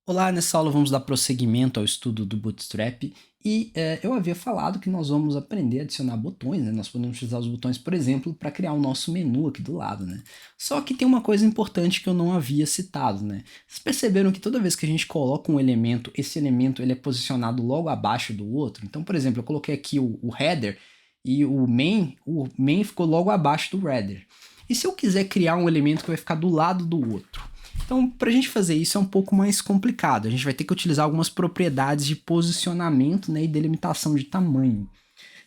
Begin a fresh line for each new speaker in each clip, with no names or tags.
Olá, nessa aula vamos dar prosseguimento ao estudo do Bootstrap e eu havia falado que nós vamos aprender a adicionar botões, né? Nós podemos utilizar os botões, por exemplo, para criar o nosso menu aqui do lado, né? Só que tem uma coisa importante que eu não havia citado, né? Vocês perceberam que toda vez que a gente coloca um elemento, esse elemento ele é posicionado logo abaixo do outro? Então, por exemplo, eu coloquei aqui o header e o main ficou logo abaixo do header. E se eu quiser criar um elemento que vai ficar do lado do outro? Então, para a gente fazer isso é um pouco mais complicado. A gente vai ter que utilizar algumas propriedades de posicionamento, né, e delimitação de tamanho.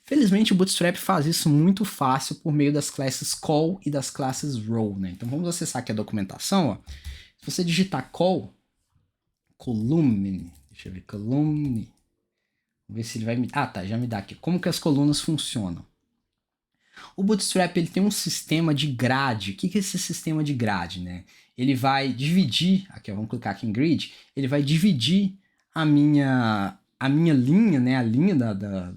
Felizmente, o Bootstrap faz isso muito fácil por meio das classes call e das classes row. Né? Então, vamos acessar aqui a documentação. Ó. Se você digitar call, column, deixa eu ver, column, vamos ver se ele vai me... Ah, tá, já me dá aqui. Como que as colunas funcionam? O Bootstrap ele tem um sistema de grade. O que é esse sistema de grade, né? Ele vai dividir, aqui vamos clicar aqui em grid, ele vai dividir a minha linha, né, a linha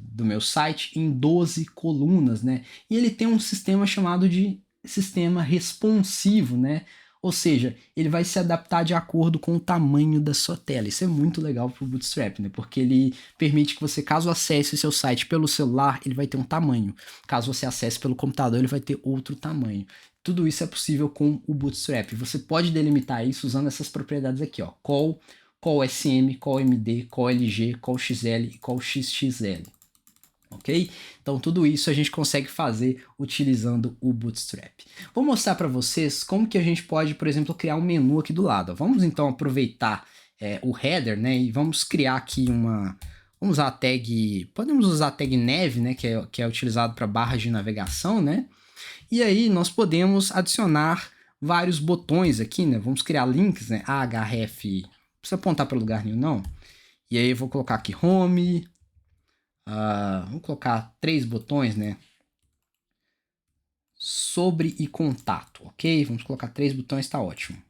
do meu site em 12 colunas, né? E ele tem um sistema chamado de sistema responsivo, né? Ou seja, ele vai se adaptar de acordo com o tamanho da sua tela. Isso é muito legal para o Bootstrap, né? Porque ele permite que você, caso acesse o seu site pelo celular, ele vai ter um tamanho. Caso você acesse pelo computador, ele vai ter outro tamanho. Tudo isso é possível com o Bootstrap. Você pode delimitar isso usando essas propriedades aqui, ó. Call SM, call MD, call LG, call XL e call XXL. Ok? Então tudo isso a gente consegue fazer utilizando o Bootstrap. Vou mostrar para vocês como que a gente pode, por exemplo, criar um menu aqui do lado. Vamos então aproveitar o header, né? E vamos criar aqui uma... Vamos usar a tag... Podemos usar a tag neve, né? Que é utilizado para barras de navegação, né? E aí nós podemos adicionar vários botões aqui, né? Vamos criar links, né? Href... Não precisa apontar para lugar nenhum, não. E aí eu vou colocar aqui home... vamos colocar 3 botões, né? Sobre e contato, ok? Vamos colocar 3 botões, tá ótimo.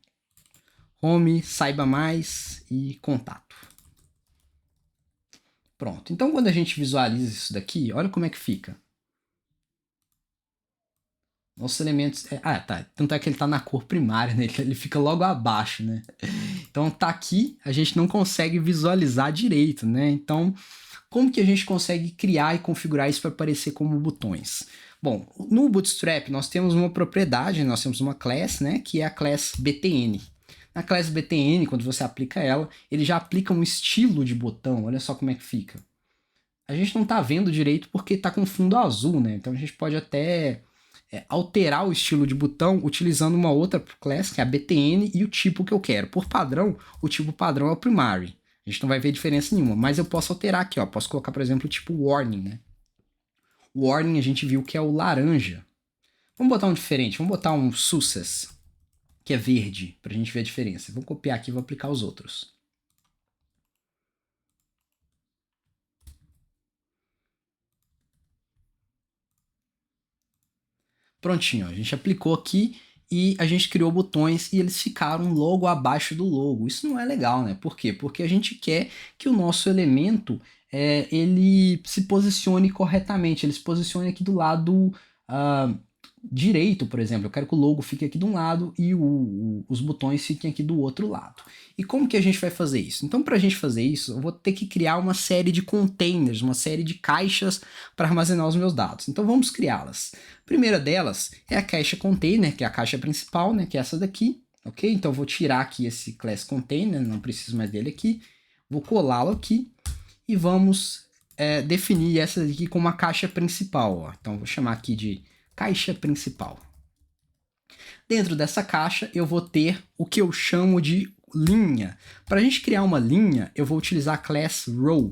Home, saiba mais e contato. Pronto. Então, quando a gente visualiza isso daqui, olha como é que fica. Nossos elementos... tá. Tanto é que ele tá na cor primária, né? Ele fica logo abaixo, né? Então, tá aqui, a gente não consegue visualizar direito, né? Então, como que a gente consegue criar e configurar isso para aparecer como botões? Bom, no Bootstrap nós temos uma propriedade, nós temos uma class, né, que é a class BTN. Na class BTN, quando você aplica ela, ele já aplica um estilo de botão, olha só como é que fica. A gente não está vendo direito porque está com fundo azul, né? Então a gente pode até alterar o estilo de botão utilizando uma outra class, que é a BTN, e o tipo que eu quero. Por padrão, o tipo padrão é o primary. A gente não vai ver diferença nenhuma, mas eu posso alterar aqui, ó. Posso colocar, por exemplo, o tipo warning, né? O warning a gente viu que é o laranja. Vamos botar um diferente, vamos botar um success, que é verde, pra gente ver a diferença. Vou copiar aqui e vou aplicar os outros. Prontinho, ó, a gente aplicou aqui e a gente criou botões e eles ficaram logo abaixo do logo. Isso não é legal, né? Por quê? Porque a gente quer que o nosso elemento ele se posicione corretamente, ele se posicione aqui do lado direito, por exemplo. Eu quero que o logo fique aqui de um lado e os botões fiquem aqui do outro lado. E como que a gente vai fazer isso? Então, para a gente fazer isso, eu vou ter que criar uma série de containers, uma série de caixas para armazenar os meus dados. Então, vamos criá-las. A primeira delas é a caixa container, que é a caixa principal, né, que é essa daqui. Ok? Então, eu vou tirar aqui esse class container, não preciso mais dele aqui. Vou colá-lo aqui e vamos definir essa daqui como uma caixa principal. Ó. Então, vou chamar aqui de caixa principal. Dentro dessa caixa, eu vou ter o que eu chamo de linha. Para a gente criar uma linha, eu vou utilizar a class row.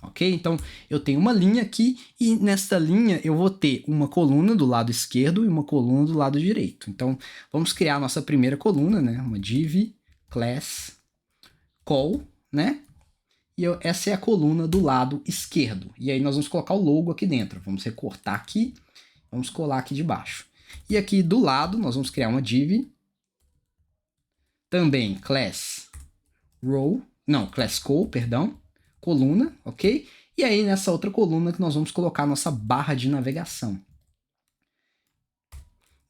Ok? Então, eu tenho uma linha aqui e nesta linha eu vou ter uma coluna do lado esquerdo e uma coluna do lado direito. Então, vamos criar a nossa primeira coluna, né? Uma div class call, né? E essa é a coluna do lado esquerdo. E aí nós vamos colocar o logo aqui dentro. Vamos recortar aqui, vamos colar aqui de baixo. E aqui do lado nós vamos criar uma div, também class row, não, class call, perdão, coluna, ok? E aí nessa outra coluna que nós vamos colocar a nossa barra de navegação.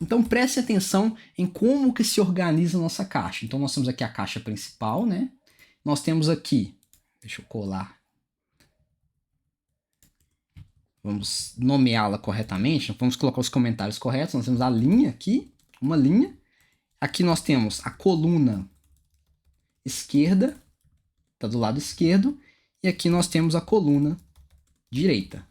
Então preste atenção em como que se organiza a nossa caixa. Então nós temos aqui a caixa principal, né? nós temos aqui, deixa eu colar, vamos nomeá-la corretamente, vamos colocar os comentários corretos, nós temos a linha aqui, uma linha, aqui nós temos a coluna esquerda, está do lado esquerdo, e aqui nós temos a coluna direita.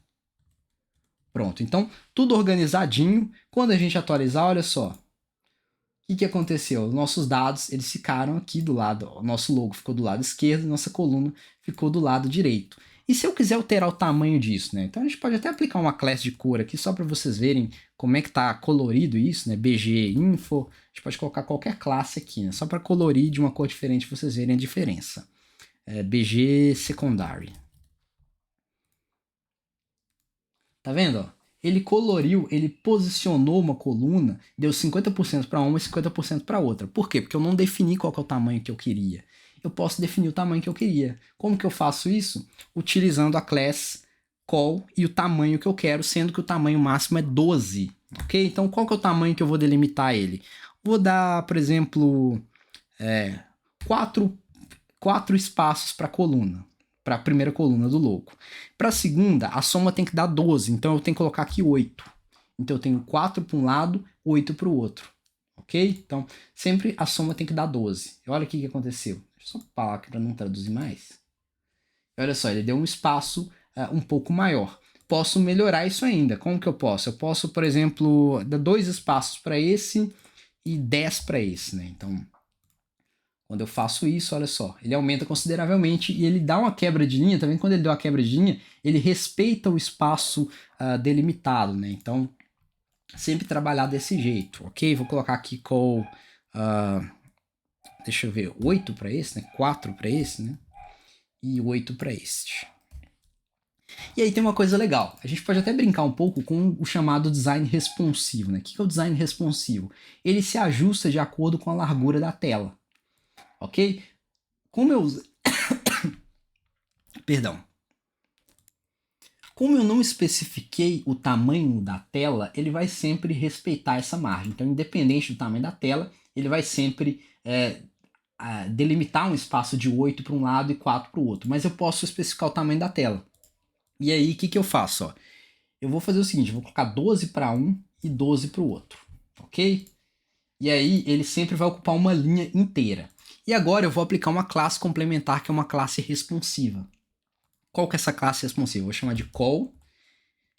Pronto, então tudo organizadinho. Quando a gente atualizar, olha só, o que aconteceu? Os nossos dados eles ficaram aqui do lado, o nosso logo ficou do lado esquerdo, nossa coluna ficou do lado direito. E se eu quiser alterar o tamanho disso, né? Então a gente pode até aplicar uma classe de cor aqui só para vocês verem como é que tá colorido isso, né? BG Info, a gente pode colocar qualquer classe aqui, né? Só para colorir de uma cor diferente para vocês verem a diferença. BG Secondary. Tá vendo? Ó? Ele coloriu, ele posicionou uma coluna, deu 50% para uma e 50% para outra. Por quê? Porque eu não defini qual que é o tamanho que eu queria. Eu posso definir o tamanho que eu queria. Como que eu faço isso? Utilizando a class call e o tamanho que eu quero, sendo que o tamanho máximo é 12. Ok? Então, qual que é o tamanho que eu vou delimitar ele? Vou dar, por exemplo, 4 espaços para a coluna. Para a primeira coluna do logo. Para a segunda, a soma tem que dar 12, então eu tenho que colocar aqui 8. Então eu tenho 4 para um lado, 8 para o outro. Ok? Então sempre a soma tem que dar 12. E olha o que aconteceu. Deixa eu só parar aqui para não traduzir mais. E olha só, ele deu um espaço um pouco maior. Posso melhorar isso ainda. Como que eu posso? Eu posso, por exemplo, dar 2 espaços para esse e 10 para esse. Né? Então quando eu faço isso, olha só, ele aumenta consideravelmente e ele dá uma quebra de linha, tá vendo? Quando ele deu a quebra de linha, ele respeita o espaço delimitado, né? Então, sempre trabalhar desse jeito, ok? Vou colocar aqui call, deixa eu ver, 8 para esse, né? 4 para esse, né? E 8 para este. E aí tem uma coisa legal, a gente pode até brincar um pouco com o chamado design responsivo, né? O que é o design responsivo? Ele se ajusta de acordo com a largura da tela. Ok? Como eu Perdão. Como eu não especifiquei o tamanho da tela, ele vai sempre respeitar essa margem. Então, independente do tamanho da tela, ele vai sempre delimitar um espaço de 8 para um lado e 4 para o outro. Mas eu posso especificar o tamanho da tela. E aí, o que eu faço? Ó? Eu vou fazer o seguinte, eu vou colocar 12 para um e 12 para o outro. Ok? E aí, ele sempre vai ocupar uma linha inteira. E agora eu vou aplicar uma classe complementar, que é uma classe responsiva. Qual que é essa classe responsiva? Eu vou chamar de call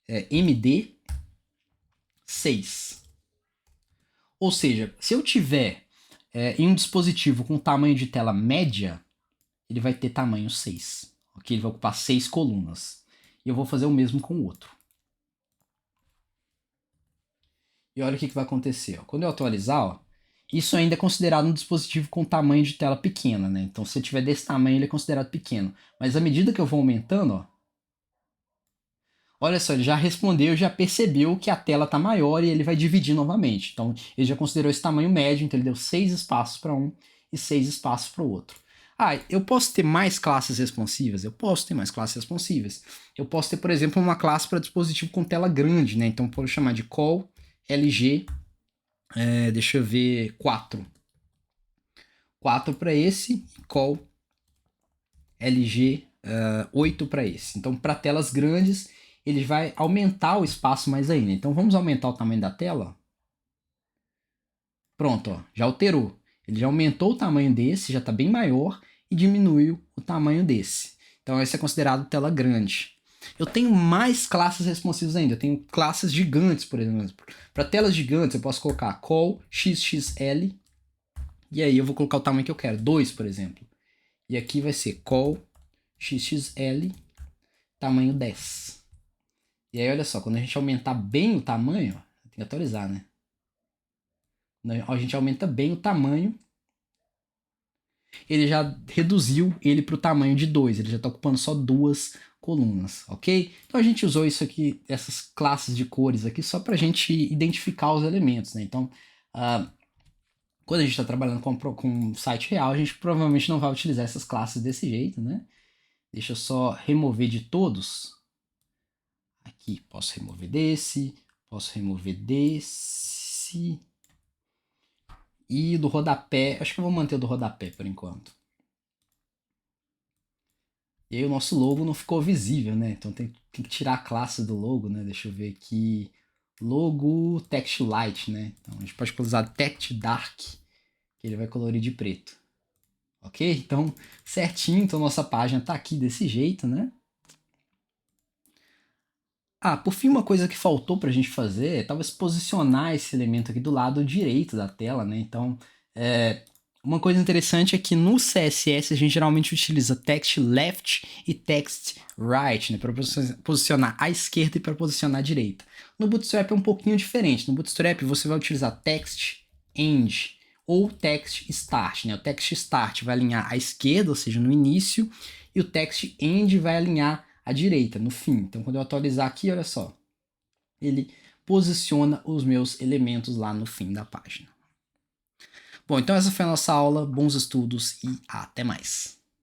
MD6. Ou seja, se eu tiver em um dispositivo com tamanho de tela média, ele vai ter tamanho 6. Ok? Ele vai ocupar 6 colunas. E eu vou fazer o mesmo com o outro. E olha o que vai acontecer. Ó. Quando eu atualizar, ó, isso ainda é considerado um dispositivo com tamanho de tela pequena. Né? Então, se eu tiver desse tamanho, ele é considerado pequeno. Mas à medida que eu vou aumentando, ó, olha só, ele já respondeu, já percebeu que a tela está maior e ele vai dividir novamente. Então, ele já considerou esse tamanho médio, então ele deu 6 espaços para um e 6 espaços para o outro. Eu posso ter mais classes responsivas? Eu posso ter mais classes responsivas. Eu posso ter, por exemplo, uma classe para dispositivo com tela grande, né? Então, posso chamar de call LG, deixa eu ver, 4. 4 para esse, call LG 8 para esse. Então, para telas grandes, ele vai aumentar o espaço mais ainda. Então vamos aumentar o tamanho da tela. Pronto, ó, já alterou. Ele já aumentou o tamanho desse, já está bem maior, e diminuiu o tamanho desse. Então esse é considerado tela grande. Eu tenho mais classes responsivas ainda. Eu tenho classes gigantes, por exemplo. Para telas gigantes eu posso colocar call XXL. E aí eu vou colocar o tamanho que eu quero, 2, por exemplo. E aqui vai ser call XXL, tamanho 10. E aí, olha só, quando a gente aumentar bem o tamanho, ó, tem que atualizar, né? Quando a gente aumenta bem o tamanho, ele já reduziu ele para o tamanho de 2, ele já está ocupando só 2 colunas, ok? Então a gente usou isso aqui, essas classes de cores aqui, só para a gente identificar os elementos, né? Então, quando a gente está trabalhando com um site real, a gente provavelmente não vai utilizar essas classes desse jeito, né? Deixa eu só remover de todos. Aqui, posso remover desse, posso remover desse. E do rodapé, acho que eu vou manter o do rodapé por enquanto. E aí o nosso logo não ficou visível, né? Então tem que tirar a classe do logo, né? Deixa eu ver aqui. Logo text light, né? Então a gente pode usar text dark, que ele vai colorir de preto. Ok? Então, certinho. Então nossa página tá aqui desse jeito, né? Ah, por fim, uma coisa que faltou para a gente fazer é talvez posicionar esse elemento aqui do lado direito da tela, né? Então, uma coisa interessante é que no CSS a gente geralmente utiliza text left e text right, né? Para posicionar à esquerda e para posicionar à direita. No Bootstrap é um pouquinho diferente. No Bootstrap você vai utilizar text end ou text start, né? O text start vai alinhar à esquerda, ou seja, no início, e o text end vai alinhar à direita, no fim. Então, quando eu atualizar aqui, olha só, ele posiciona os meus elementos lá no fim da página. Bom, então essa foi a nossa aula, bons estudos e até mais.